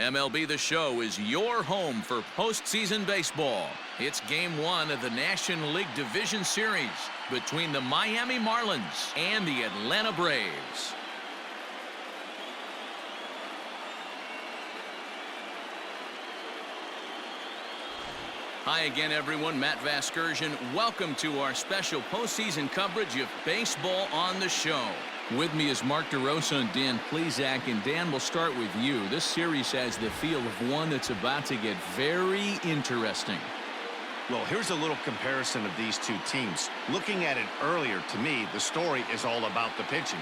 MLB The Show is your home for postseason baseball. It's Game 1 of the National League Division Series between the Miami Marlins and the Atlanta Braves. Hi again, everyone. Matt Vasgersian. Welcome to our special postseason coverage of Baseball on the Show. With me is Mark DeRosa and Dan Plesac. And Dan, we'll start with you. This series has the feel of one that's about to get very interesting. Well, here's a little comparison of these two teams. Looking at it earlier, to me, the story is all about the pitching.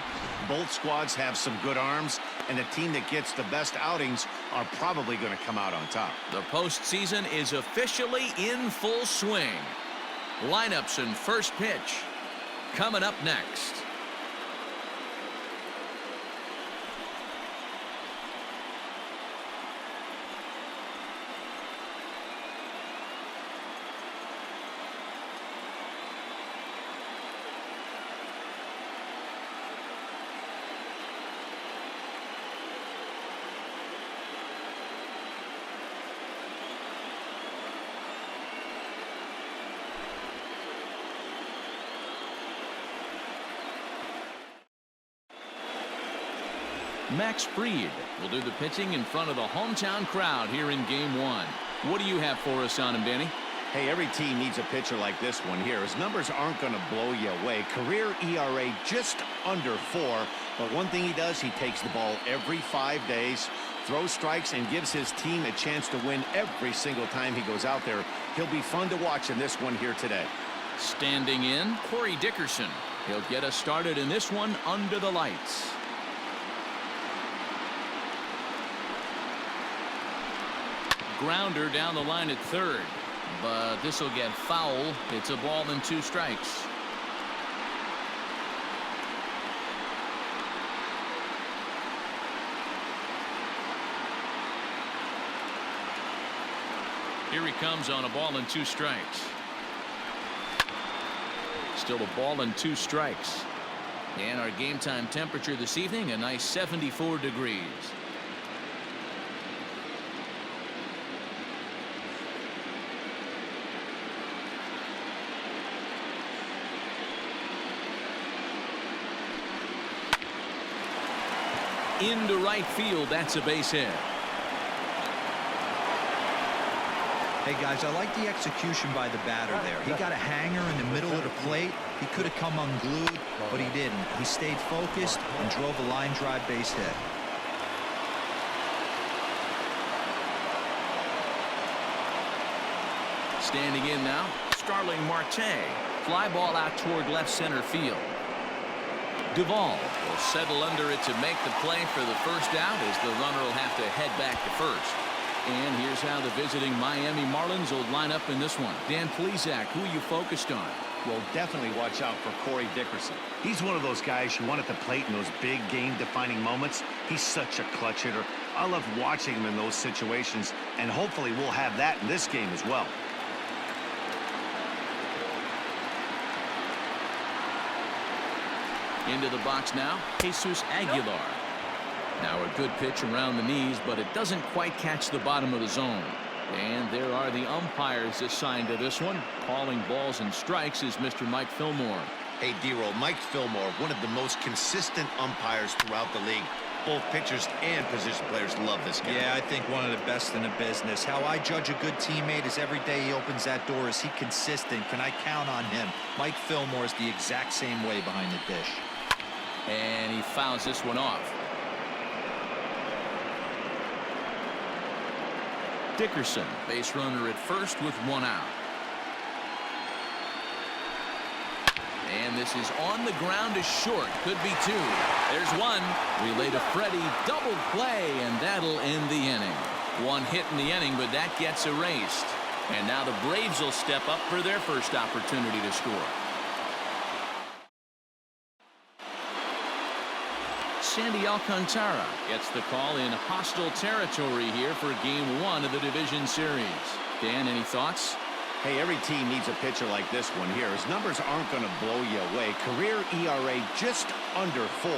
Both squads have some good arms, and the team that gets the best outings are probably going to come out on top. The postseason is officially in full swing. Lineups and first pitch coming up next. Max Fried will do the pitching in front of the hometown crowd here in Game 1. What do you have for us on him, Danny? Hey, every team needs a pitcher like this one here. His numbers aren't going to blow you away. Career ERA just under 4. But one thing he does, he takes the ball every 5 days, throws strikes, and gives his team a chance to win every single time he goes out there. He'll be fun to watch in this one here today. Standing in, Corey Dickerson. He'll get us started in this one under the lights. Grounder down the line at third, but this will get foul. It's a ball and 2 strikes. Here he comes on a ball and 2 strikes. Still a ball and 2 strikes. And our game time temperature this evening, a nice 74 degrees. Into right field, that's a base hit. Hey guys, I like the execution by the batter there. He got a hanger in the middle of the plate. He could have come unglued, but he didn't. He stayed focused and drove a line drive base hit. Standing in now, Starling Marte. Fly ball out toward left center field. Duvall will settle under it to make the play for the first out as the runner will have to head back to first. And here's how the visiting Miami Marlins will line up in this one. Dan Plesac, who are you focused on? Well, definitely watch out for Corey Dickerson. He's one of those guys you want at the plate in those big game-defining moments. He's such a clutch hitter. I love watching him in those situations, and hopefully we'll have that in this game as well. Into the box now, Jesus Aguilar. Now a good pitch around the knees, but it doesn't quite catch the bottom of the zone. And there are the umpires assigned to this one. Calling balls and strikes is Mr. Mike Fillmore. Hey, D-Roll, Mike Fillmore, one of the most consistent umpires throughout the league. Both pitchers and position players love this guy. Yeah, I think one of the best in the business. How I judge a good teammate is every day he opens that door. Is he consistent? Can I count on him? Mike Fillmore is the exact same way behind the dish. And he fouls this one off. Dickerson, base runner at first with 1 out. And this is on the ground to short. Could be 2. There's 1. Relay to Freddie. Double play, and that'll end the inning. 1 hit in the inning, but that gets erased. And now the Braves will step up for their first opportunity to score. Sandy Alcantara gets the call in hostile territory here for Game 1 of the Division Series. Dan, any thoughts? Hey, every team needs a pitcher like this one here. His numbers aren't going to blow you away. Career ERA just under 4.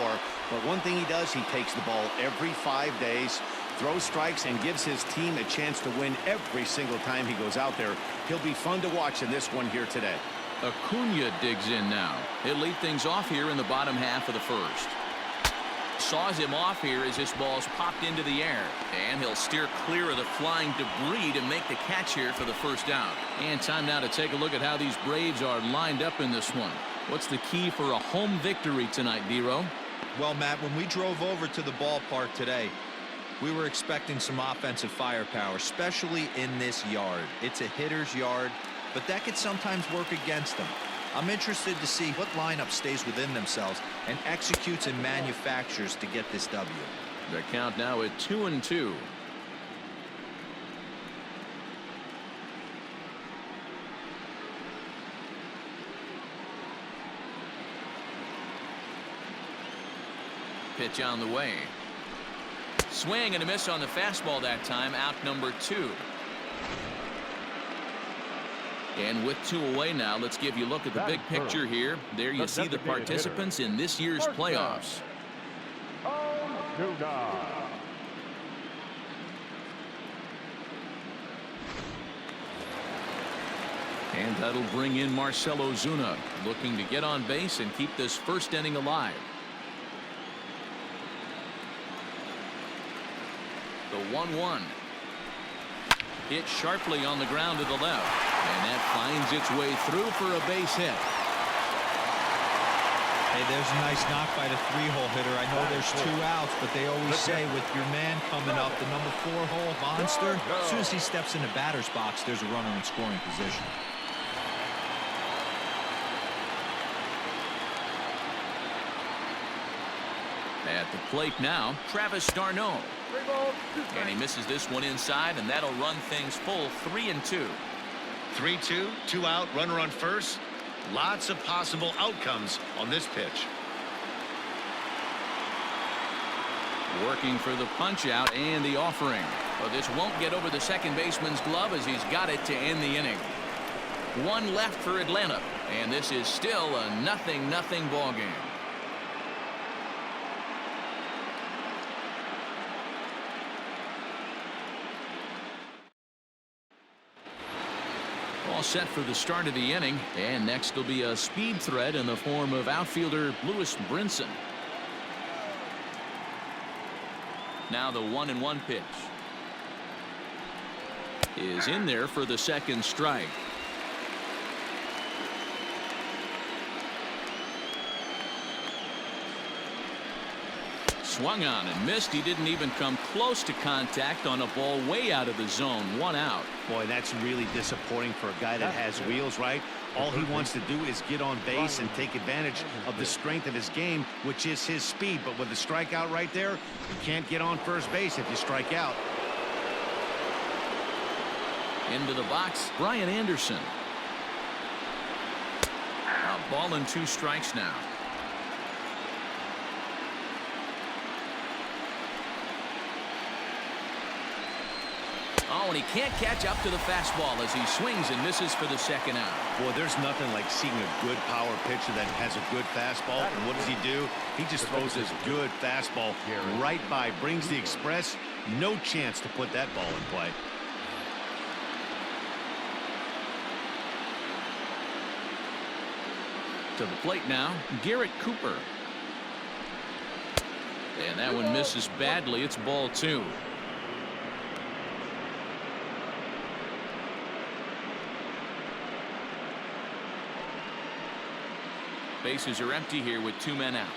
But one thing he does, he takes the ball every 5 days, throws strikes and gives his team a chance to win every single time he goes out there. He'll be fun to watch in this one here today. Acuna digs in now. He'll lead things off here in the bottom half of the first. Saws him off here as this ball's popped into the air. And he'll steer clear of the flying debris to make the catch here for the first out. And time now to take a look at how these Braves are lined up in this one. What's the key for a home victory tonight, D-Row? Well, Matt, when we drove over to the ballpark today, we were expecting some offensive firepower, especially in this yard. It's a hitter's yard, but that could sometimes work against them. I'm interested to see what lineup stays within themselves and executes and manufactures to get this W. The count now at 2-2. Pitch on the way. Swing and a miss on the fastball that time. Out number 2. And with 2 away now, let's give you a look at the big picture here. There you see the participants in this year's playoffs. And that'll bring in Marcell Ozuna, looking to get on base and keep this first inning alive. The 1-1. Hit sharply on the ground to the left. And that finds its way through for a base hit. Hey, there's a nice knock by the 3-hole hitter. I know there's 2 outs, but they always say with your man coming up, the number 4-hole monster, as soon as he steps in the batter's box, there's a runner in scoring position. At the plate now, Travis d'Arnaud. And he misses this one inside, and that'll run things full 3-2. 3-2, 2 out, runner on first. Lots of possible outcomes on this pitch. Working for the punch out and the offering. But this won't get over the second baseman's glove as he's got it to end the inning. 1 left for Atlanta, and this is still a 0-0 ball game. All set for the start of the inning, and next will be a speed threat in the form of outfielder Lewis Brinson. Now the 1-1 pitch is in there for the second strike. Swung on and missed. He didn't even come close to contact on a ball way out of the zone. 1 out. Boy, that's really disappointing for a guy that has wheels, right? All he wants to do is get on base and take advantage of the strength of his game, which is his speed. But with the strikeout right there, you can't get on first base if you strike out. Into the box, Brian Anderson. A ball and 2 strikes now. Oh, and he can't catch up to the fastball as he swings and misses for the second out. Boy, there's nothing like seeing a good power pitcher that has a good fastball. And what does he do? He just throws this good fastball right by, brings the express. No chance to put that ball in play. To the plate now, Garrett Cooper. And that one misses badly. It's ball 2. Bases are empty here with 2 men out.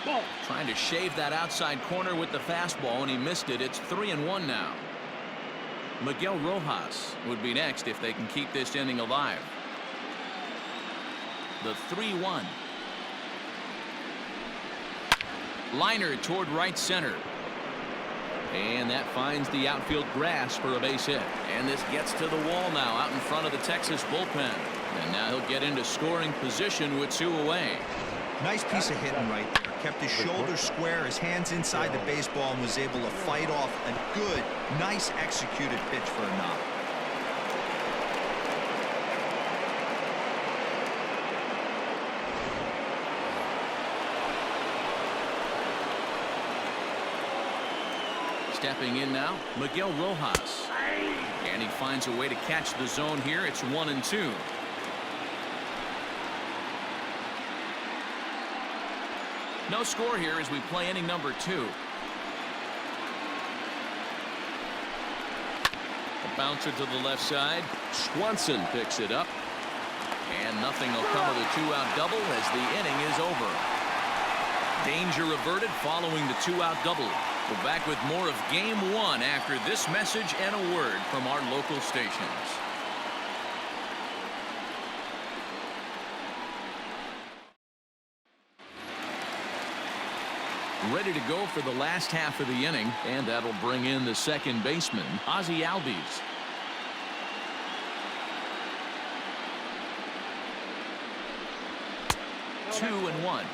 Ball. Trying to shave that outside corner with the fastball, and he missed it. It's 3-1 now. Miguel Rojas would be next if they can keep this inning alive. The 3-1. Liner toward right center. And that finds the outfield grass for a base hit. And this gets to the wall now out in front of the Texas bullpen. And now he'll get into scoring position with 2 away. Nice piece of hitting right there. Kept his shoulders square, his hands inside the baseball, and was able to fight off a good, nice executed pitch for a knock. Stepping in now, Miguel Rojas. And he finds a way to catch the zone here. It's 1-2. No score here as we play inning number 2. A bouncer to the left side. Swanson picks it up. And nothing will come of the 2-out double as the inning is over. Danger averted following the 2-out double. We're back with more of Game 1 after this message and a word from our local stations. Ready to go for the last half of the inning, and that'll bring in the second baseman, Ozzie Albies. Two and one.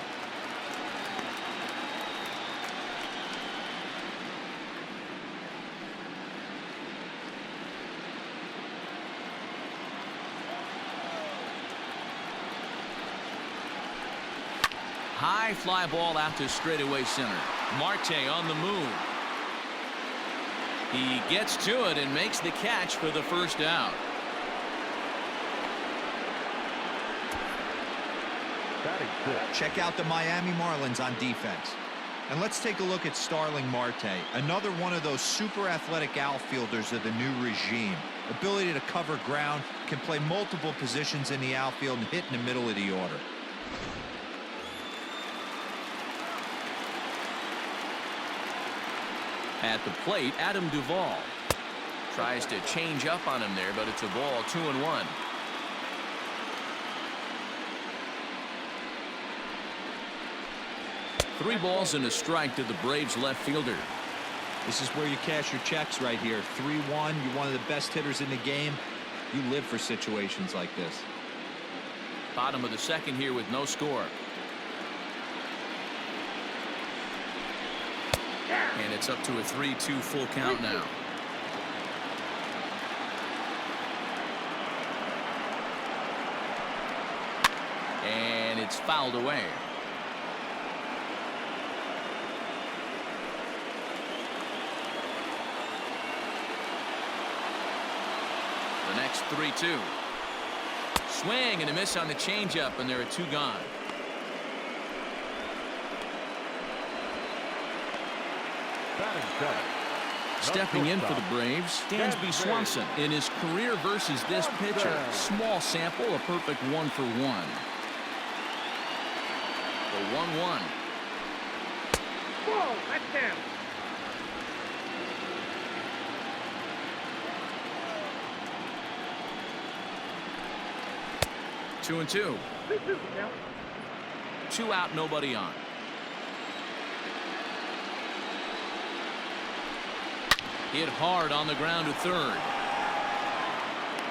High fly ball out to straightaway center. Marte on the move. He gets to it and makes the catch for the first out. Check out the Miami Marlins on defense. And let's take a look at Starling Marte, another one of those super athletic outfielders of the new regime. Ability to cover ground, can play multiple positions in the outfield and hit in the middle of the order. At the plate, Adam Duvall tries to change up on him there, but it's a ball. 2-1. Three balls and a strike to the Braves left fielder. This is where you cash your checks right here. 3-1. You're one of the best hitters in the game. You live for situations like this. Bottom of the second here with no score. And it's up to a 3-2 full count now. And it's fouled away. The next 3-2. Swing and a miss on the changeup, and there are 2 gone. Stepping in for the Braves, Dansby Swanson. In his career versus this pitcher, small sample, a perfect 1 for 1. The 1-1. Whoa, that's down. Two and two. 2 out, nobody on. Hit hard on the ground to third.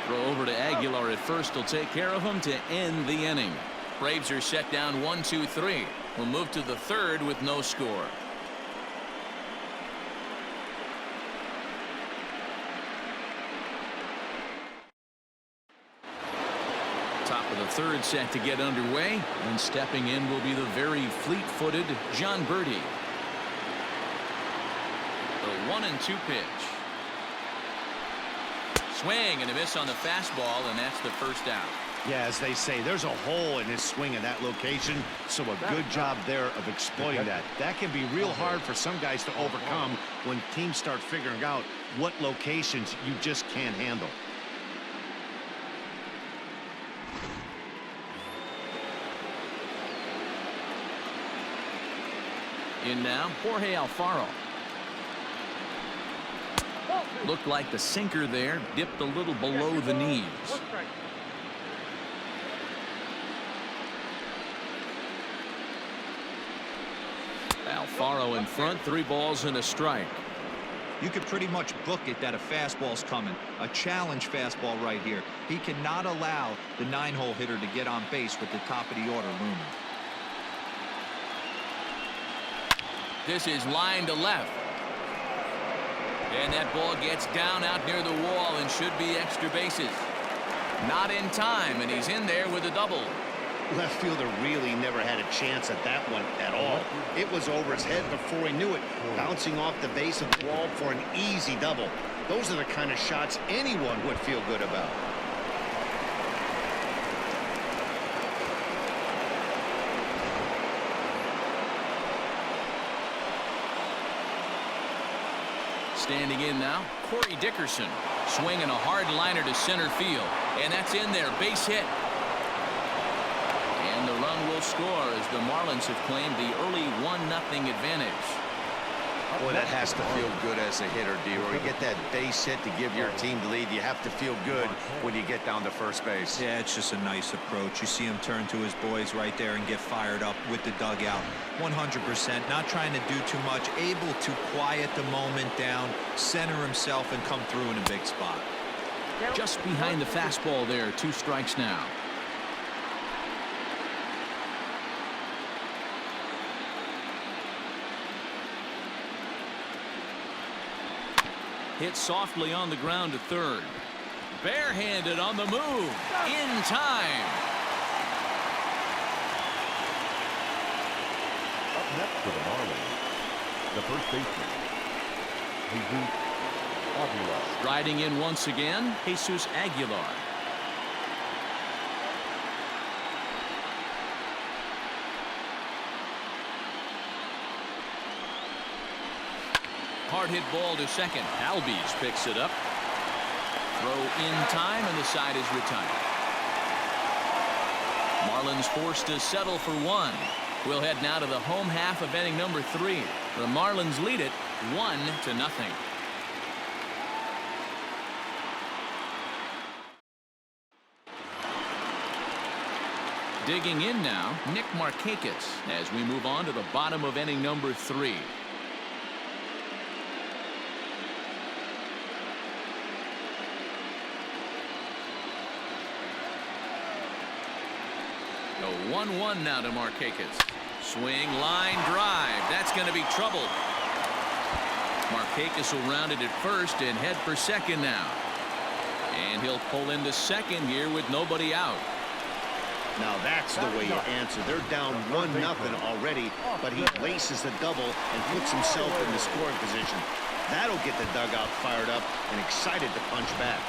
Throw over to Aguilar at first. Will take care of him to end the inning. Braves are set down 1-2-3. We'll move to the third with no score. Top of the third set to get underway, and stepping in will be the very fleet-footed John Birdie. The 1-2 pitch. Swing and a miss on the fastball, and that's the first out. Yeah, as they say, there's a hole in his swing in that location, so a good job there of exploiting that. That can be real hard for some guys to overcome when teams start figuring out what locations you just can't handle. In now, Jorge Alfaro. Looked like the sinker there, dipped a little below the knees. Alfaro in front, 3 balls and a strike. You could pretty much book it that a fastball's coming. A challenge fastball right here. He cannot allow the 9-hole hitter to get on base with the top of the order looming. This is line to left. And that ball gets down out near the wall and should be extra bases. Not in time, and he's in there with a double. Left fielder really never had a chance at that one at all. It was over his head before he knew it, bouncing off the base of the wall for an easy double. Those are the kind of shots anyone would feel good about. Standing in now, Corey Dickerson swinging a hard liner to center field, and that's in there, base hit. And the run will score as the Marlins have claimed the early 1-0 advantage. Boy, that has to feel good as a hitter, D-Roy. You get that base hit to give your team the lead. You have to feel good when you get down to first base. Yeah, it's just a nice approach. You see him turn to his boys right there and get fired up with the dugout. 100%, not trying to do too much, able to quiet the moment down, center himself, and come through in a big spot. Just behind the fastball there, 2 strikes now. Hit softly on the ground to third. Barehanded on the move. In time. Up next for the Marlins, the first baseman, Jesus Aguilar. Riding in once again, Jesus Aguilar. Hard hit ball to second. Albies picks it up. Throw in time, and the side is retired. Marlins forced to settle for 1. We'll head now to the home half of inning number 3. The Marlins lead it 1-0. Digging in now, Nick Markakis as we move on to the bottom of inning number 3. A 1-1 now to Markakis. Swing, line, drive. That's going to be trouble. Markakis will round it at first and head for second now. And he'll pull into second here with nobody out. Now that's the way you answer. They're down 1-0 already, but he laces the double and puts himself in the scoring position. That'll get the dugout fired up and excited to punch back.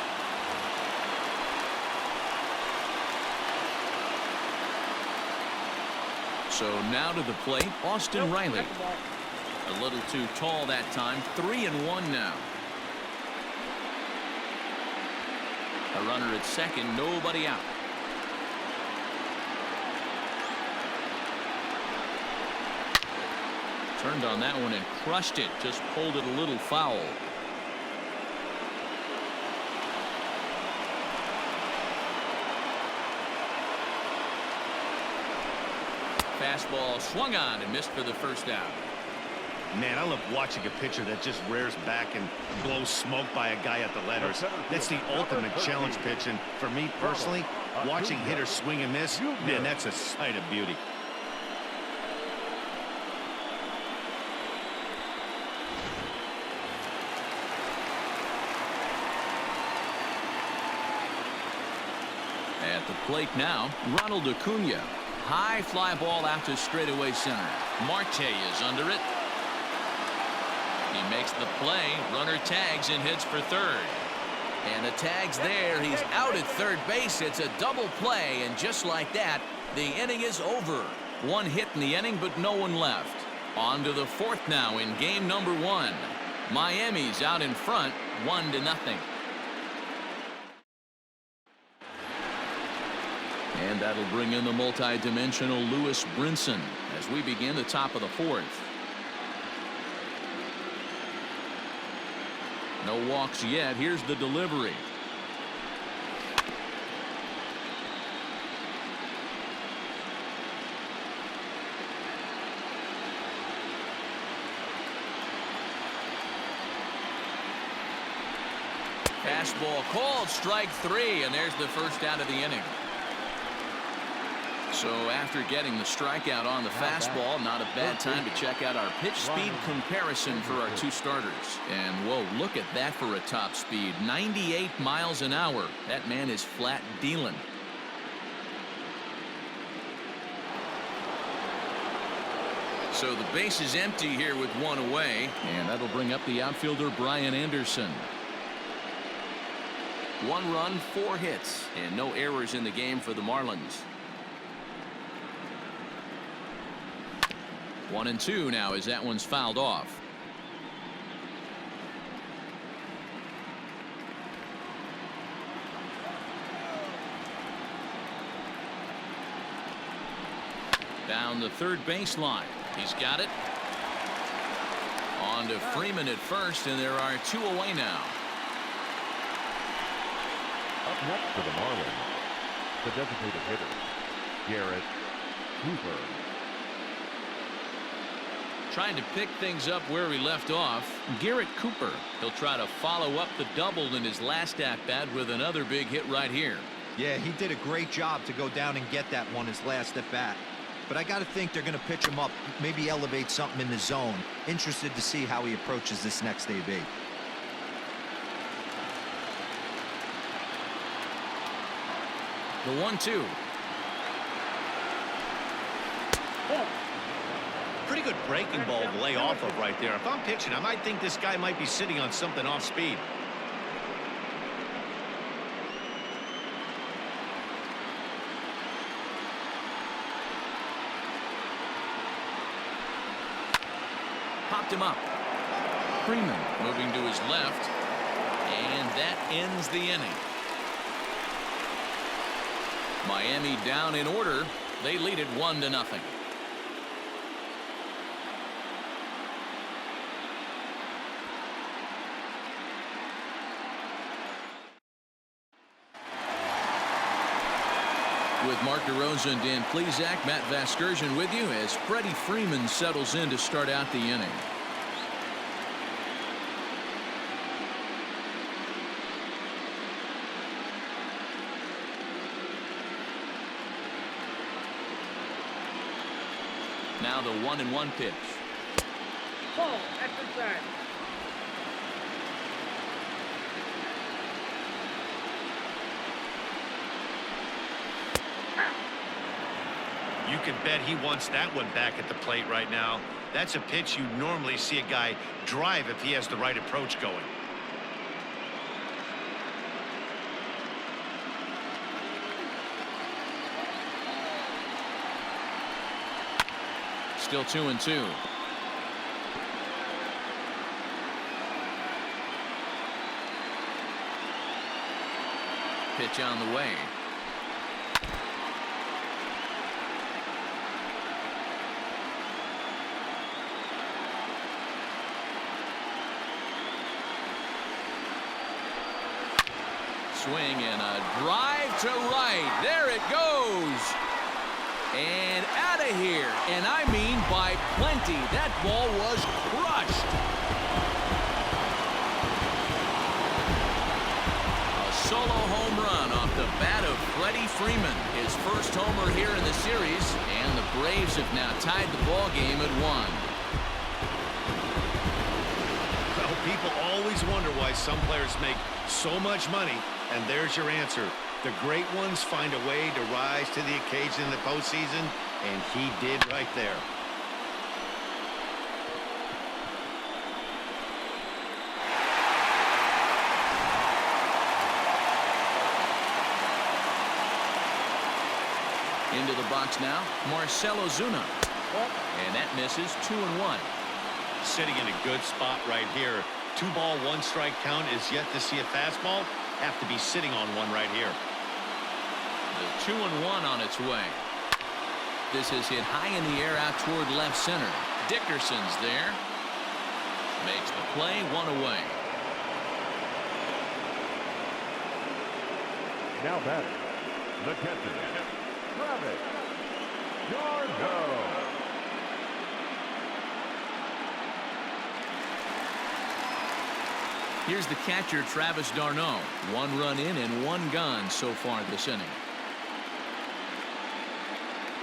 So now to the plate, Austin Riley. A little too tall that time. 3-1 now. A runner at second, nobody out. Turned on that one and crushed it. Just pulled it a little foul. Fastball swung on and missed for the first out. Man, I love watching a pitcher that just rears back and blows smoke by a guy at the letters. That's the ultimate challenge pitch, and for me personally, watching hitters swing and miss, man, that's a sight of beauty. At the plate now, Ronald Acuna. High fly ball out to straightaway center. Marte is under it. He makes the play. Runner tags and hits for third. And the tag's there. He's out at third base. It's a double play, and just like that, the inning is over. 1 hit in the inning, but no one left. On to the 4th now in game number 1. Miami's out in front, 1-0. And that'll bring in the multi-dimensional Lewis Brinson as we begin the top of the 4th. No walks yet. Here's the delivery. Fastball called, strike 3, and there's the first out of the inning. So after getting the strikeout on the fastball, not a bad time to check out our pitch speed comparison for our 2 starters. And whoa, look at that for a top speed. 98 miles an hour. That man is flat dealing. So the base is empty here with one away, and that'll bring up the outfielder Brian Anderson. 1 run, 4 hits, and no errors in the game for the Marlins. 1-2 now as that one's fouled off. Down the third baseline. He's got it. On to Freeman at first, and there are 2 away now. Up next for the Marlins, the designated hitter, Garrett Cooper. Trying to pick things up where we left off. Garrett Cooper. He'll try to follow up the double in his last at-bat with another big hit right here. Yeah, he did a great job to go down and get that one his last at-bat. But I got to think they're going to pitch him up, maybe elevate something in the zone. Interested to see how he approaches this next AB. The 1-2. Pretty good breaking ball to lay off of right there. If I'm pitching, I might think this guy might be sitting on something off speed. Popped him up. Freeman moving to his left, and that ends the inning. Miami down in order. They lead it 1-0. With Mark DeRosa and Dan Plesac, Matt Vasgersian with you as Freddie Freeman settles in to start out the inning. Now the 1-1 pitch. Ball, exercise. You can bet he wants that one back at the plate right now. That's a pitch you normally see a guy drive if he has the right approach going. Still 2-2. Pitch on the way. Swing and a drive to right. There it goes. And out of here. And I mean by plenty. That ball was crushed. A solo home run off the bat of Freddie Freeman. His first homer here in the series. And the Braves have now tied the ball game at 1. Well, people always wonder why some players make so much money. And there's your answer. The great ones find a way to rise to the occasion in the postseason, and he did right there. Into the box now, Marcell Ozuna. And that misses. 2-1. Sitting in a good spot right here. 2-ball, 1-strike count is yet to see a fastball. Have to be sitting on one right here. The 2-1 on its way. This is hit high in the air out toward left center. Dickerson's there. Makes the play, 1 away. Now batting, the catcher, Travis d'Arnaud. Here's the catcher, Travis d'Arnaud. 1 run in and 1 gone so far this inning.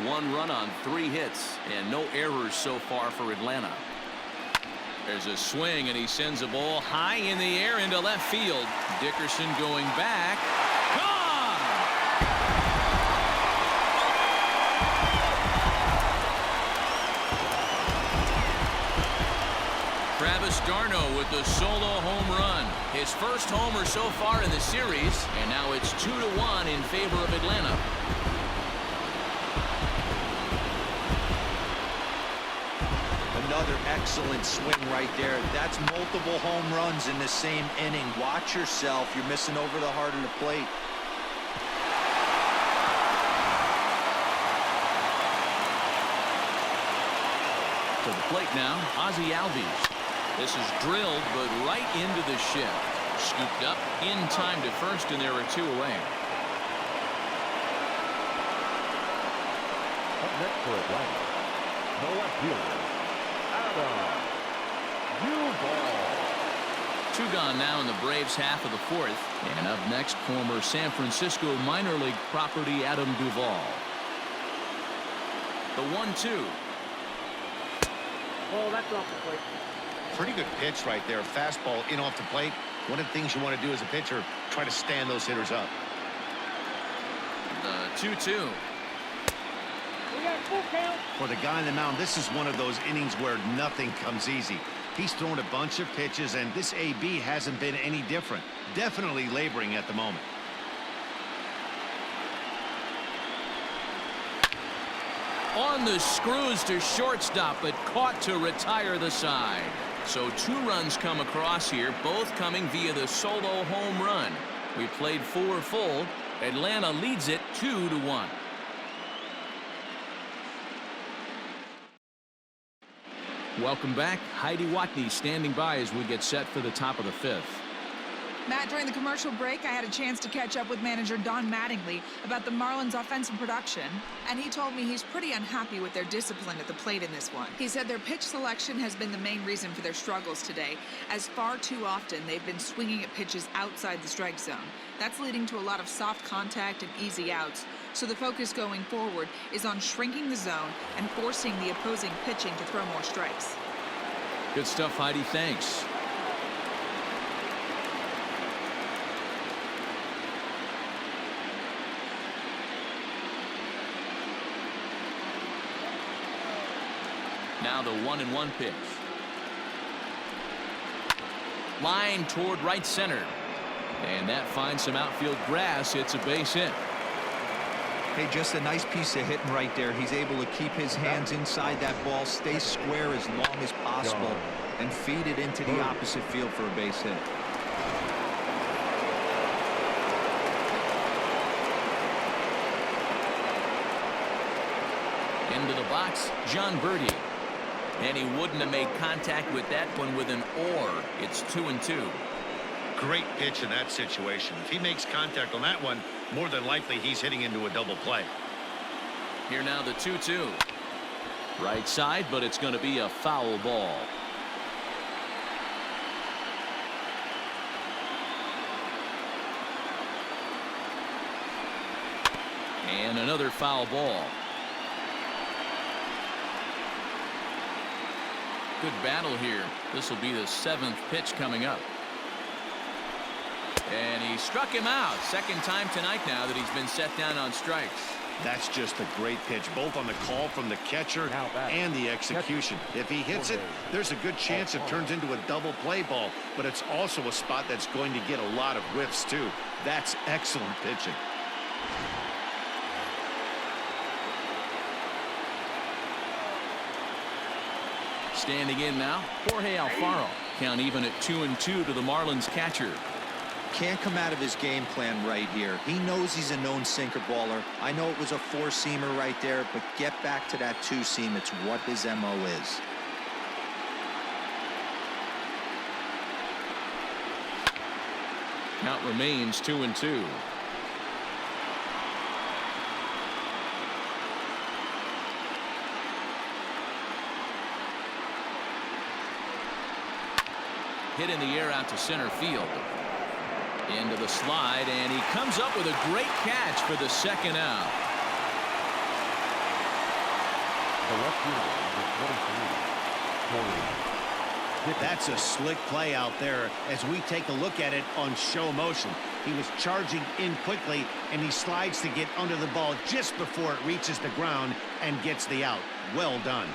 1 run on 3 hits and no errors so far for Atlanta. There's a swing and he sends a ball high in the air into left field. Dickerson going back. Gone! Travis d'Arnaud with the solo home run. His first homer so far in the series, and now it's 2-1 in favor of Atlanta. Another excellent swing right there. That's multiple home runs in the same inning. Watch yourself. You're missing over the heart of the plate. To the plate now, Ozzie Albies. This is drilled, but right into the shift. Scooped up in time to first, and there are 2 away. Up next for Atlanta, the left fielder, Adam Duvall. 2 gone now in the Braves' half of the 4th. And up next, former San Francisco minor league property Adam Duvall. The 1-2. Oh, that's off the plate. Pretty good pitch right there. Fastball in off the plate. One of the things you want to do as a pitcher, try to stand those hitters up. The 2-2. We got full count. For the guy on the mound, this is one of those innings where nothing comes easy. He's thrown a bunch of pitches, and this AB hasn't been any different. Definitely laboring at the moment. On the screws to shortstop, but caught to retire the side. So 2 runs come across here, both coming via the solo home run. We played 4 full. Atlanta leads it 2-1. Welcome back. Heidi Watney standing by as we get set for the top of the 5th. Matt, during the commercial break, I had a chance to catch up with manager Don Mattingly about the Marlins' offensive production, and he told me he's pretty unhappy with their discipline at the plate in this one. He said their pitch selection has been the main reason for their struggles today, as far too often they've been swinging at pitches outside the strike zone. That's leading to a lot of soft contact and easy outs, so the focus going forward is on shrinking the zone and forcing the opposing pitching to throw more strikes. Good stuff, Heidi. Thanks. Now the 1-1 pitch. Line toward right center. And that finds some outfield grass. It's a base hit. Hey, just a nice piece of hitting right there. He's able to keep his hands inside that ball, stay square as long as possible, and feed it into the opposite field for a base hit. Into the box, John Birdie. And he wouldn't have made contact with that one with an or. It's 2-2. Great pitch in that situation. If he makes contact on that one, more than likely he's hitting into a double play. Here now the 2-2. Right side, but it's going to be a foul ball. And another foul ball. Good battle here. This will be the 7th pitch coming up. And he struck him out. Second time tonight now that he's been set down on strikes. That's just a great pitch, both on the call from the catcher and the execution. If he hits it, there's a good chance it turns into a double play ball, but it's also a spot that's going to get a lot of whiffs too. That's excellent pitching. Standing in now, Jorge Alfaro. Count even at 2-2 to the Marlins catcher. Can't come out of his game plan right here. He knows he's a known sinker baller. I know it was a 4-seamer right there, but get back to that 2-seam. It's what his MO is. Count remains 2-2. Hit in the air out to center field. Into the slide, and he comes up with a great catch for the second out. The left fielder, number 23. That's a slick play out there as we take a look at it on show motion. He was charging in quickly, and he slides to get under the ball just before it reaches the ground and gets the out. Well done.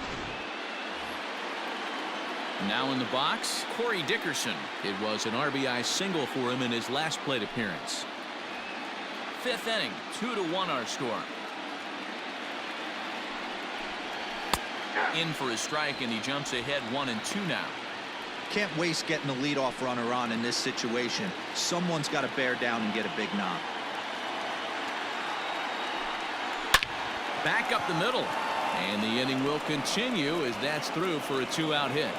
Now in the box, Corey Dickerson. It was an RBI single for him in his last plate appearance. Fifth inning, 2-1 our score. In for a strike, and he jumps ahead 1-2 now. Can't waste getting the leadoff runner on in this situation. Someone's got to bear down and get a big knock. Back up the middle, and the inning will continue as that's through for a 2-out hit.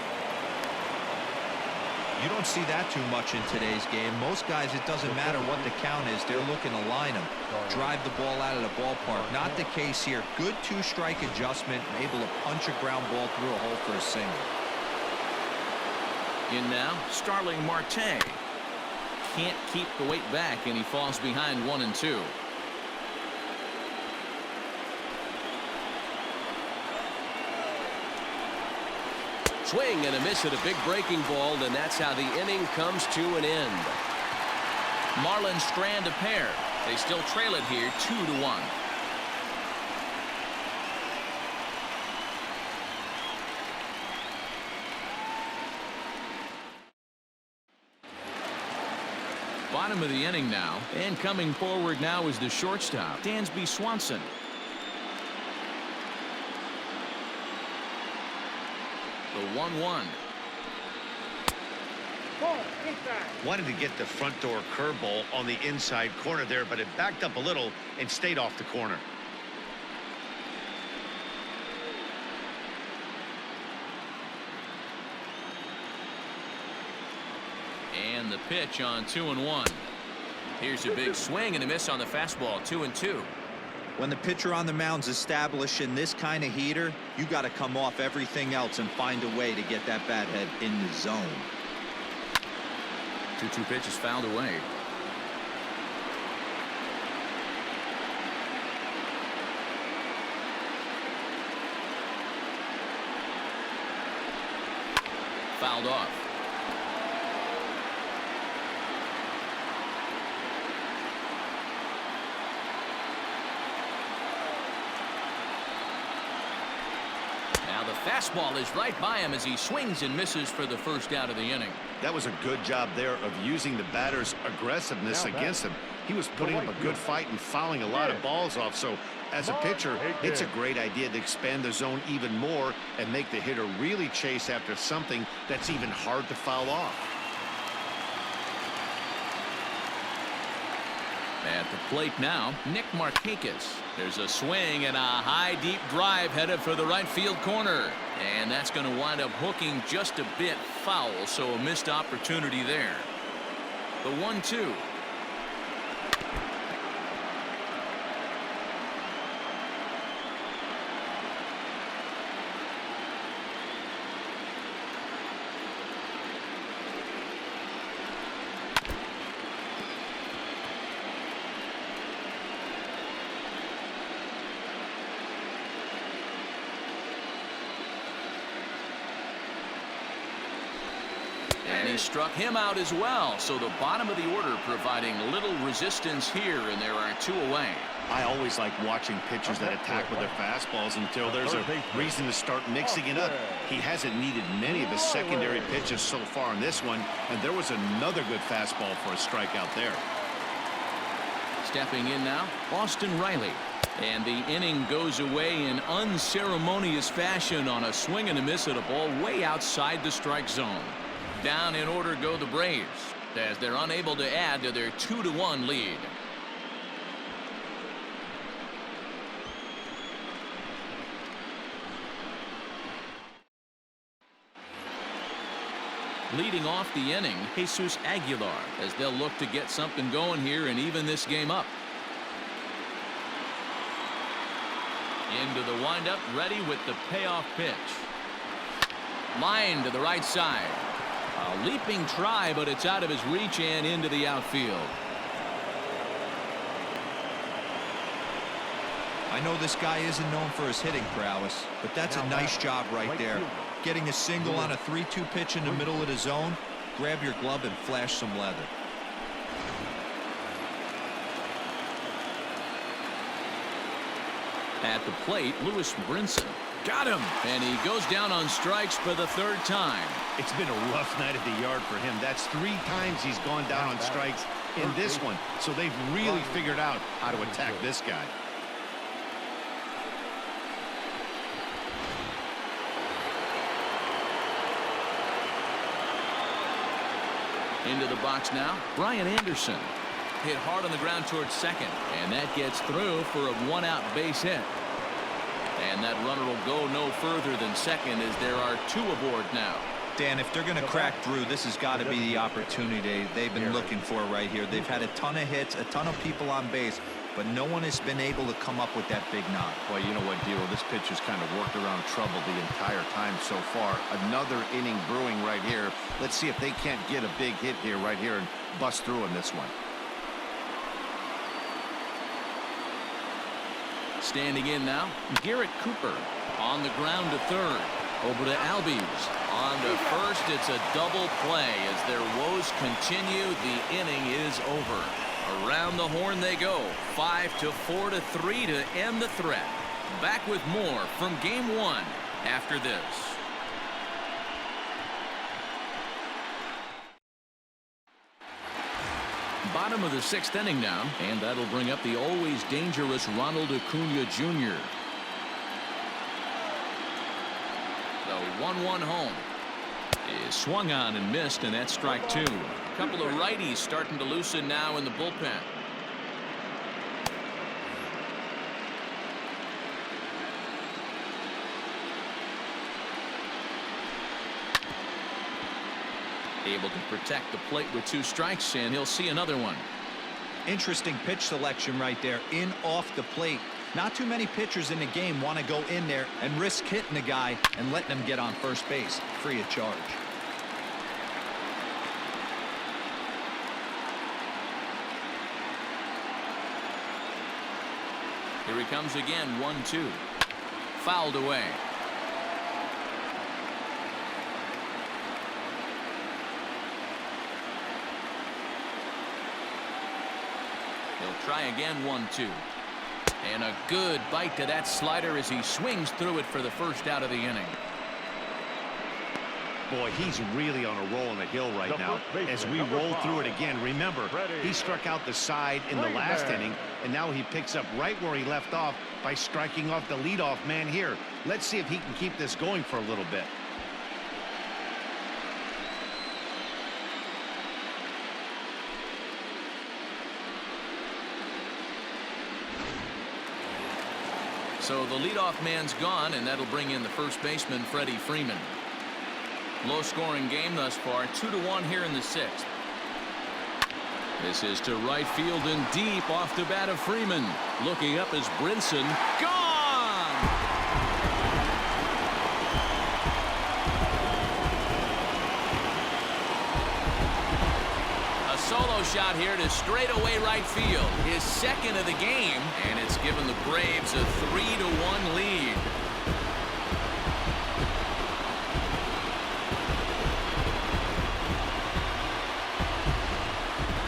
You don't see that too much in today's game. Most guys, it doesn't matter what the count is. They're looking to line them, drive the ball out of the ballpark. Not the case here. Good two-strike adjustment, able to punch a ground ball through a hole for a single. In now, Starling Marte. Can't keep the weight back, and he falls behind 1-2. Swing and a miss at a big breaking ball, and that's how the inning comes to an end. Marlins strand a pair. They still trail it here 2-1. Bottom of the inning now, and coming forward now is the shortstop, Dansby Swanson. The 1-1. Wanted to get the front door curveball on the inside corner there, but it backed up a little and stayed off the corner. And the pitch on 2-1. Here's a big swing and a miss on the fastball. 2-2. When the pitcher on the mound's establishing this kind of heater, you got to come off everything else and find a way to get that bat head in the zone. 2-2 pitch is fouled away. Fouled off. The fastball is right by him as he swings and misses for the first out of the inning. That was a good job there of using the batter's aggressiveness against him. He was putting up a good fight and fouling a lot of balls off. So as a pitcher, it's a great idea to expand the zone even more and make the hitter really chase after something that's even hard to foul off. At the plate now, Nick Markakis. There's a swing and a high deep drive headed for the right field corner, and that's going to wind up hooking just a bit foul, so a missed opportunity there. The 1-2. And he struck him out as well. So the bottom of the order providing little resistance here, and there are 2 away. I always like watching pitchers that attack with their fastballs until there's a reason to start mixing it up. He hasn't needed many of his secondary pitches so far in this one, and there was another good fastball for a strikeout there. Stepping in now, Austin Riley. And the inning goes away in unceremonious fashion on a swing and a miss at a ball way outside the strike zone. Down in order go the Braves as they're unable to add to their 2-1 lead. Leading off the inning, Jesus Aguilar, as they'll look to get something going here and even this game up. Into the windup, ready with the payoff pitch. Line to the right side. A leaping try, but it's out of his reach and into the outfield. I know this guy isn't known for his hitting prowess, but that's a nice job right there. Getting a single on a 3-2 pitch in the middle of the zone. Grab your glove and flash some leather. At the plate, Lewis Brinson. Got him. And he goes down on strikes for the third time. It's been a rough night at the yard for him. That's 3 times he's gone down on strikes in this one. So they've really figured out how to attack this guy. Into the box now, Brian Anderson. Hit hard on the ground towards second, and that gets through for a 1-out base hit. And that runner will go no further than second as there are 2 aboard now. Dan, if they're going to crack through, this has got to be the opportunity they've been looking for right here. They've had a ton of hits, a ton of people on base, but no one has been able to come up with that big knock. Well, you know what, Dilo? This pitcher's kind of worked around trouble the entire time so far. Another inning brewing right here. Let's see if they can't get a big hit here right here and bust through in this one. Standing in now, Garrett Cooper on the ground to third. Over to Albies. On to first, it's a double play as their woes continue. The inning is over. Around the horn they go. 5-4 to 3 to end the threat. Back with more from Game 1 after this. Bottom of the 6th inning now, and that'll bring up the always dangerous Ronald Acuna Jr. The 1-1 home is swung on and missed, and that's strike 2. A couple of righties starting to loosen now in the bullpen. Able to protect the plate with 2 strikes, and he'll see another one. Interesting pitch selection right there, in off the plate. Not too many pitchers in the game want to go in there and risk hitting the guy and letting him get on first base free of charge. Here he comes again, 1-2. Fouled away. He'll try again, 1-2. And a good bite to that slider as he swings through it for the first out of the inning. Boy, he's really on a roll on the hill right now. As we roll through it again, remember, he struck out the side in the last inning, and now he picks up right where he left off by striking off the leadoff man here. Let's see if he can keep this going for a little bit. So the leadoff man's gone, and that'll bring in the first baseman, Freddie Freeman. Low-scoring game thus far, 2-1 here in the 6th. This is to right field and deep off the bat of Freeman. Looking up is Brinson. Gone! A solo shot here to straightaway right field. His second of the game, and it's given the Braves a 3-1 lead.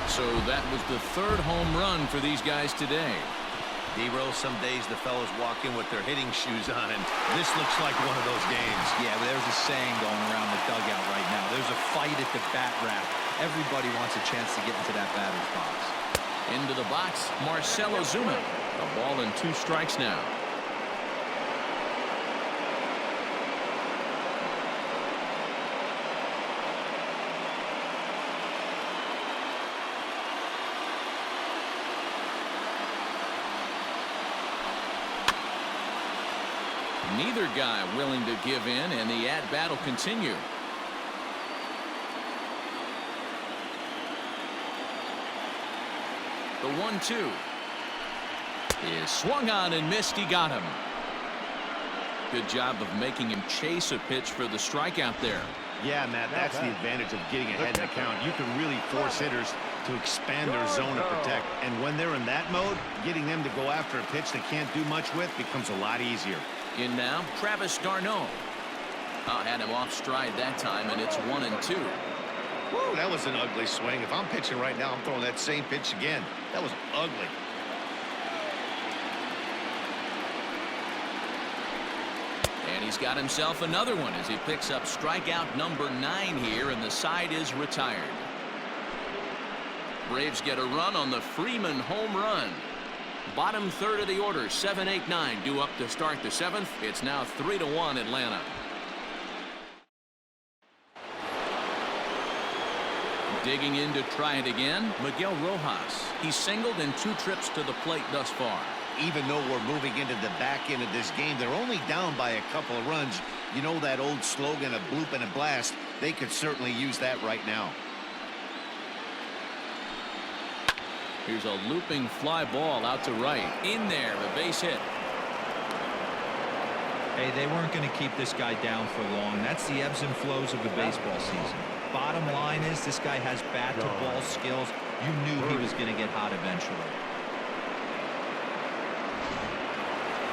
So that was the 3rd home run for these guys today. D-Roll, some days the fellas walk in with their hitting shoes on, and this looks like one of those games. Yeah, but there's a saying going around the dugout right now. There's a fight at the bat rack. Everybody wants a chance to get into that batter's box. Into the box, Marcell Ozuna. A ball and 2 strikes now. Neither guy willing to give in, and the at-bat will continue. The 1-2 is swung on and missed. He got him. Good job of making him chase a pitch for the strikeout there. Yeah, Matt, that's the advantage of getting ahead in the count. You can really force hitters to expand their zone to protect. And when they're in that mode, getting them to go after a pitch they can't do much with becomes a lot easier. In now, Travis d'Arnaud. Had him off stride that time, and it's 1-2. Whoa, that was an ugly swing. If I'm pitching right now, I'm throwing that same pitch again. That was ugly. He's got himself another one as he picks up strikeout number 9 here, and the side is retired. Braves get a run on the Freeman home run. Bottom third of the order, 7, 8, 9 due up to start the 7th. It's now 3-1 Atlanta. Digging in to try it again, Miguel Rojas. He's singled in 2 trips to the plate thus far. Even though we're moving into the back end of this game, they're only down by a couple of runs. You know that old slogan, a bloop and a blast? They could certainly use that right now. Here's a looping fly ball out to right. In there, a base hit. Hey, they weren't going to keep this guy down for long. That's the ebbs and flows of the baseball season. Bottom line is this guy has bat-to-ball skills. You knew he was going to get hot eventually.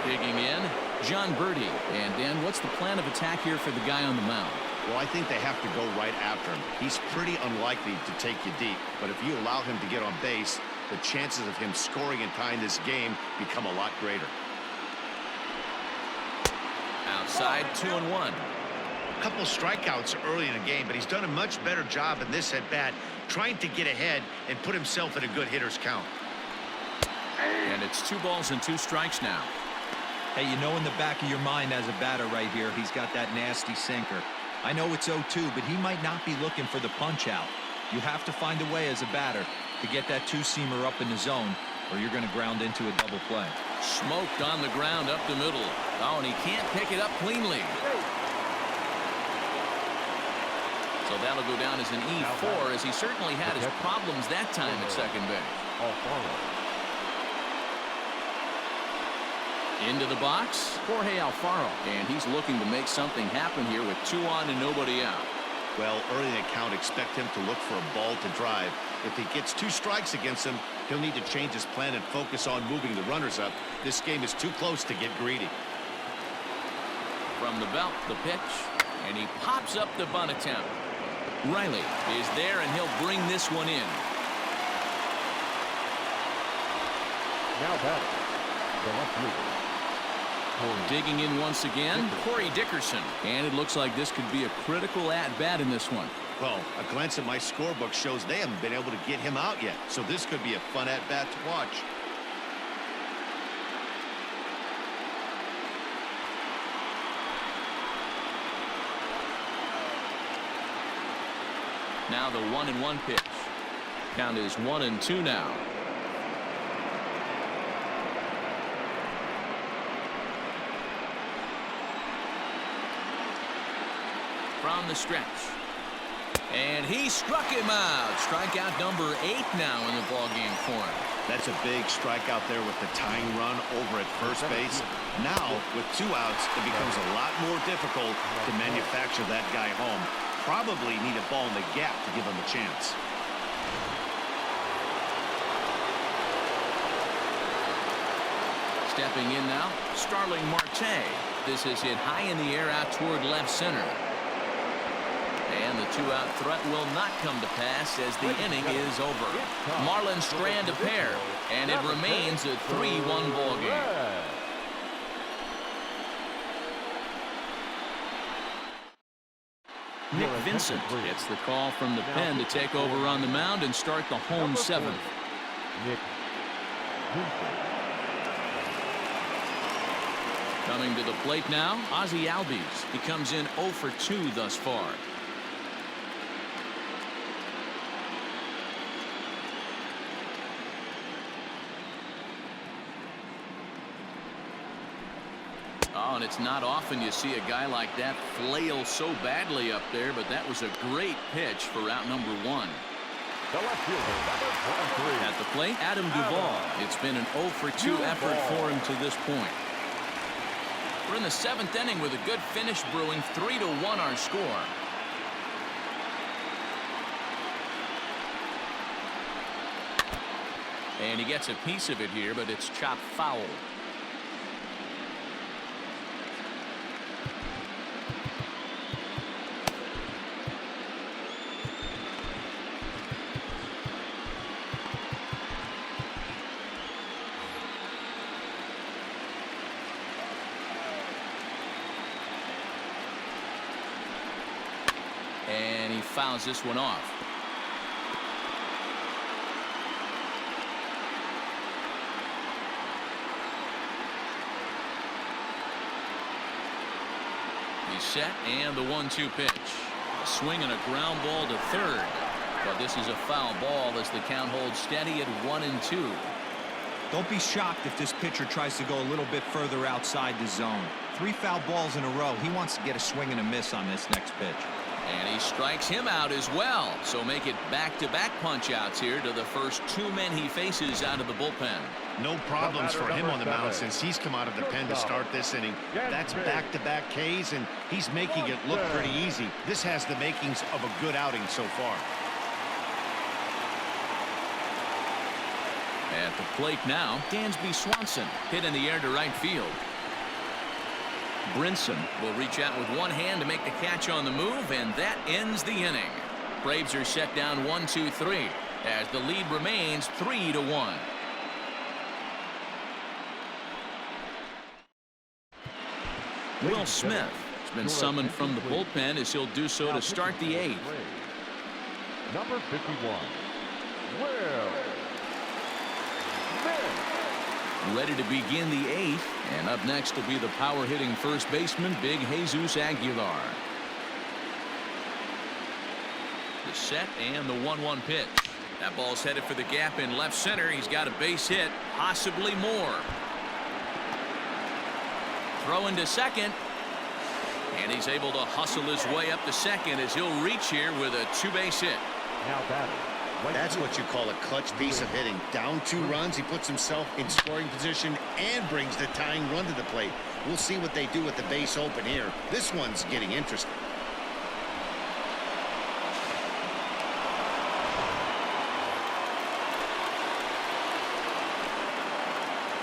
Digging in, John Birdie. And Dan, what's the plan of attack here for the guy on the mound? Well, I think they have to go right after him. He's pretty unlikely to take you deep, but if you allow him to get on base, the chances of him scoring and tying this game become a lot greater. Outside, 2-1. A couple strikeouts early in the game, but he's done a much better job in this at-bat trying to get ahead and put himself in a good hitter's count. And it's 2 balls and 2 strikes now. Hey, you know in the back of your mind as a batter right here, he's got that nasty sinker. I know it's 0-2, but he might not be looking for the punch out. You have to find a way as a batter to get that 2-seamer up in the zone, or you're going to ground into a double play. Smoked on the ground up the middle. Oh, and he can't pick it up cleanly. So that'll go down as an E4, as he certainly had his problems that time at second base. Into the box, Jorge Alfaro, and he's looking to make something happen here with 2 on and nobody out. Well, early in the count, expect him to look for a ball to drive. If he gets 2 strikes against him, he'll need to change his plan and focus on moving the runners up. This game is too close to get greedy. From the belt, the pitch, and he pops up the bunt attempt. Riley is there, and he'll bring this one in. Now batting, the left fielder. Digging in once again, Corey Dickerson. And it looks like this could be a critical at-bat in this one. Well, a glance at my scorebook shows they haven't been able to get him out yet, so this could be a fun at-bat to watch. Now the 1-1 pitch. Count is 1-2 now. From the stretch. And he struck him out. Strikeout number 8 now in the ballgame for him. That's a big strikeout there with the tying run over at first base. Now, with 2 outs, it becomes a lot more difficult to manufacture that guy home. Probably need a ball in the gap to give him a chance. Stepping in now, Starling Marte. This is hit high in the air out toward left center. And the 2-out threat will not come to pass as the inning is over. Marlins strand a pair, and it remains a 3-1 ball game. Nick Vincent gets the call from the pen to take over on the mound and start the home 7th. Nick Vincent. Coming to the plate now, Ozzie Albies. He comes in 0 for 2 thus far. Oh, and it's not often you see a guy like that flail so badly up there, but that was a great pitch for out number 1. The left fielder, number 23. At the plate, Adam Duvall. It's been an 0 for 2 effort for him to this point. We're in the 7th inning with a good finish brewing. 3-1 our score. And he gets a piece of it here, but it's chopped foul. And he fouls this one off. He's set, and the 1-2 pitch. A swing and a ground ball to third. But this is a foul ball as the count holds steady at 1-2. Don't be shocked if this pitcher tries to go a little bit further outside the zone. 3 foul balls in a row. He wants to get a swing and a miss on this next pitch. And he strikes him out as well. So make it back-to-back punch-outs here to the first 2 men he faces out of the bullpen. No problems for him on the mound since he's come out of the pen to start this inning. That's back-to-back Ks, and he's making it look pretty easy. This has the makings of a good outing so far. At the plate now, Dansby Swanson hit in the air to right field. Brinson will reach out with one hand to make the catch on the move, and that ends the inning. Braves are set down 1-2-3 as the lead remains 3-1. Will Smith has been summoned from the bullpen as he'll do so to start the 8th. Number 51, Will Smith. Ready to begin the 8th, and up next will be the power-hitting first baseman, Big Jesus Aguilar. The set and the 1-1 pitch. That ball's headed for the gap in left center. He's got a base hit, possibly more. Throw into second, and he's able to hustle his way up to second as he'll reach here with a 2-base hit. Now batting. That's what you call a clutch piece of hitting. Down 2 runs, he puts himself in scoring position and brings the tying run to the plate. We'll see what they do with the base open here. This one's getting interesting.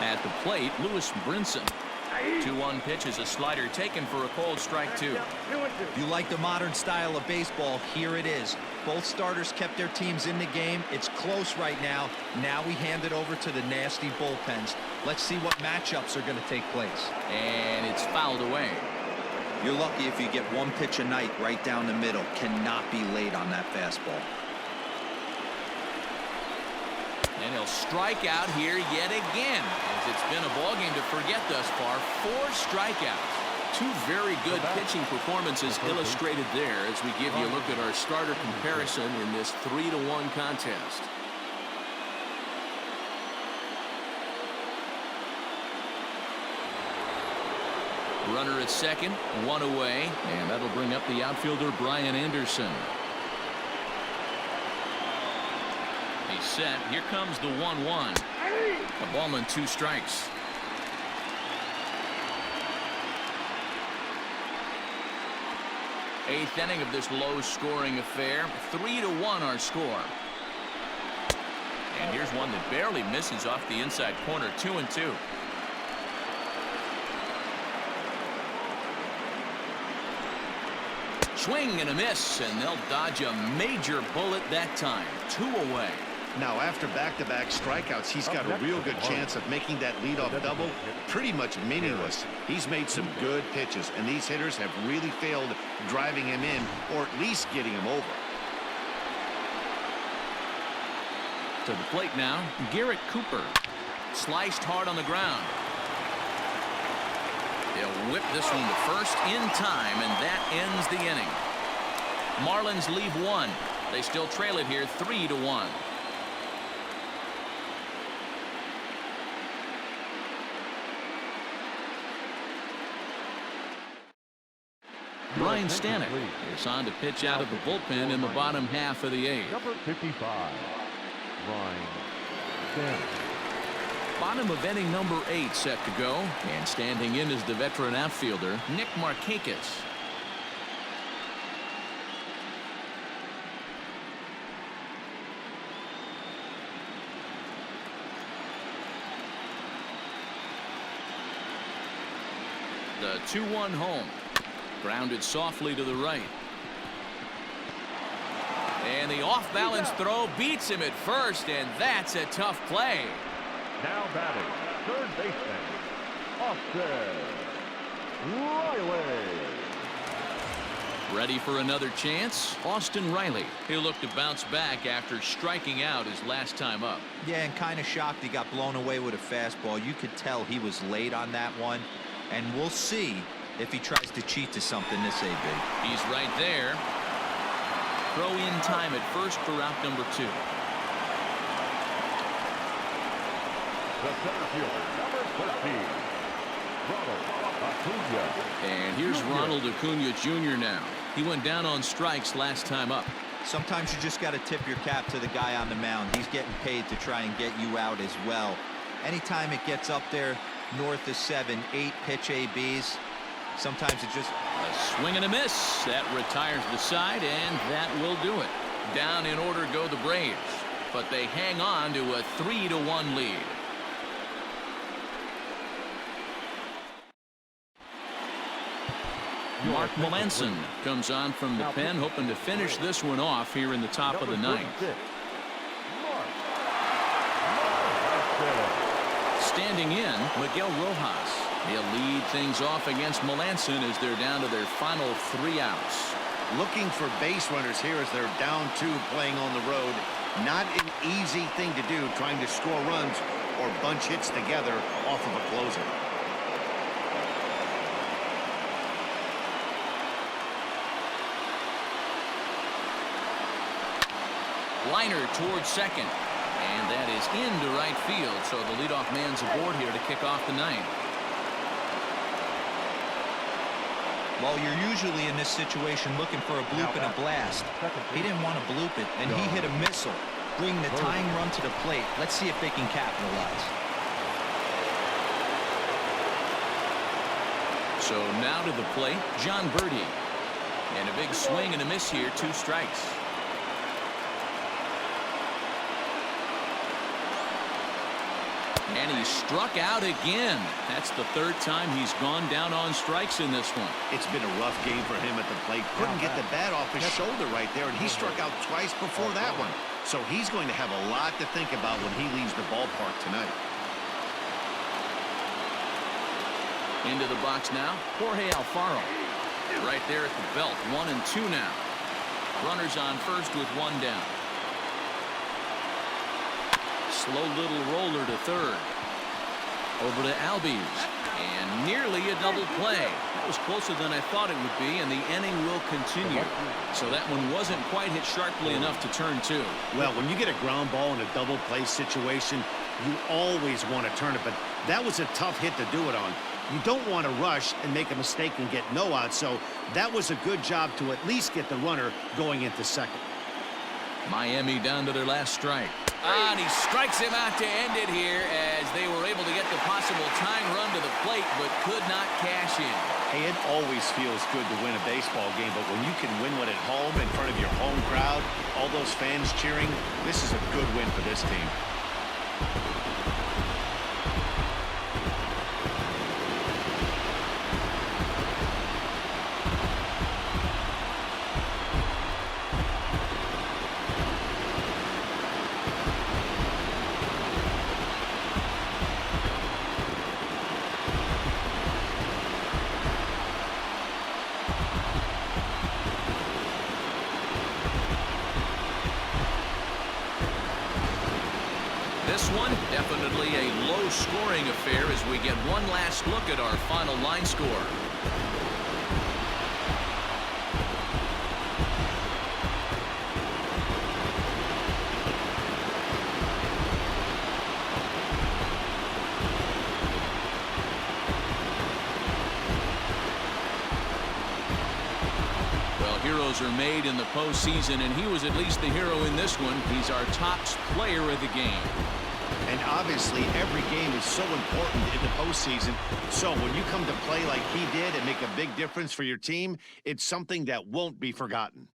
At the plate, Lewis Brinson. 2-1 pitch is a slider taken for a called strike 2. You like the modern style of baseball? Here it is. Both starters kept their teams in the game. It's close right now. Now we hand it over to the nasty bullpens. Let's see what matchups are going to take place. And it's fouled away. You're lucky if you get 1 pitch a night right down the middle. Cannot be late on that fastball. And he'll strike out here yet again, as it's been a ball game to forget thus far. 4 strikeouts. 2 very good pitching performances illustrated there as we give you a look at our starter comparison in this 3-1 contest. Runner at second, 1 away, and that'll bring up the outfielder Brian Anderson. He's set. Here comes the 1-1. A ball and 2 strikes. Eighth inning of this low-scoring affair. 3-1 our score. And here's one that barely misses off the inside corner. 2-2. Swing and a miss, and they'll dodge a major bullet that time. 2 away. Now, after back-to-back strikeouts, he's got a real good chance of making that leadoff double pretty much meaningless. He's made some good pitches, and these hitters have really failed driving him in or at least getting him over. To the plate now, Garrett Cooper. Sliced hard on the ground. They'll whip this one to first in time, and that ends the inning. Marlins leave 1. They still trail it here 3-1. Brian Stanek is on to pitch out of the bullpen in the bottom half of the 8th. Number 55, Brian Stanek. Bottom of inning number 8 set to go, and standing in is the veteran outfielder Nick Markakis. The 2-1 home. Grounded softly to the right. And the off-balance throw beats him at first, and that's a tough play. Now batting, third baseman, Austin Riley. Ready for another chance? Austin Riley. He'll look to bounce back after striking out his last time up. Yeah, and kind of shocked he got blown away with a fastball. You could tell he was late on that one. And we'll see if he tries to cheat to something this AB. He's right there. Throw in time at first for out number 2. The center fielder, number 13, Ronald Acuna. And here's Ronald Acuna Jr. now. He went down on strikes last time up. Sometimes you just got to tip your cap to the guy on the mound. He's getting paid to try and get you out as well. Anytime it gets up there north of 7, 8 pitch ABs, sometimes it just... A swing and a miss. That retires the side, and that will do it. Down in order go the Braves, but they hang on to a 3-1 lead. Mark Melanson comes on from the pen, hoping to finish this one off here in the top of the ninth. Standing in, Miguel Rojas. He'll lead things off against Melanson as they're down to their final 3 outs. Looking for base runners here as they're down 2 playing on the road. Not an easy thing to do, trying to score runs or bunch hits together off of a closer. Liner towards second, and that is into right field, so the leadoff man's aboard here to kick off the ninth. Well, you're usually in this situation looking for a bloop and a blast. He didn't want to bloop it, and he hit a missile, bringing the tying run to the plate. Let's see if they can capitalize. So now to the plate, John Birdie. And a big swing and a miss here, 2 strikes. And he struck out again. That's the 3rd time he's gone down on strikes in this one. It's been a rough game for him at the plate. Couldn't get the bat off his shoulder right there, and he struck out twice before that one. So he's going to have a lot to think about when he leaves the ballpark tonight. Into the box now, Jorge Alfaro. Right there at the belt, 1 and 2 now. Runners on first with 1 down. Slow little roller to third. Over to Albies. And nearly a double play. That was closer than I thought it would be, and the inning will continue. So that one wasn't quite hit sharply enough to turn 2. Well, when you get a ground ball in a double play situation, you always want to turn it, but that was a tough hit to do it on. You don't want to rush and make a mistake and get no out, so that was a good job to at least get the runner going into second. Miami down to their last strike. And he strikes him out to end it here as they were able to get the possible tying run to the plate but could not cash in. Hey, it always feels good to win a baseball game, but when you can win one at home in front of your home crowd, all those fans cheering, this is a good win for this team. This one, definitely a low-scoring affair as we get one last look at our final line score. Well, heroes are made in the postseason, and he was at least the hero in this one. He's our top player of the game. And obviously, every game is so important in the postseason. So when you come to play like he did and make a big difference for your team, it's something that won't be forgotten.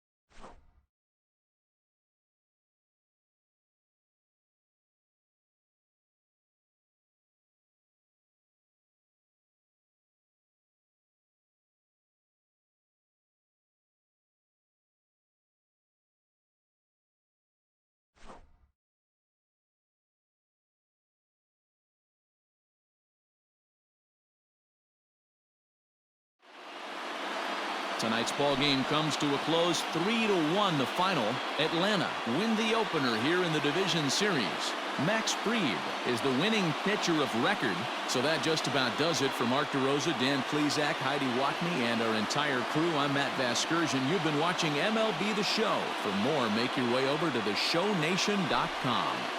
Tonight's ball game comes to a close, 3-1 the final. Atlanta win the opener here in the division series. Max Fried is the winning pitcher of record. So that just about does it for Mark DeRosa, Dan Plesac, Heidi Watney, and our entire crew. I'm Matt Vasgersian. You've been watching MLB The Show. For more, make your way over to theshownation.com.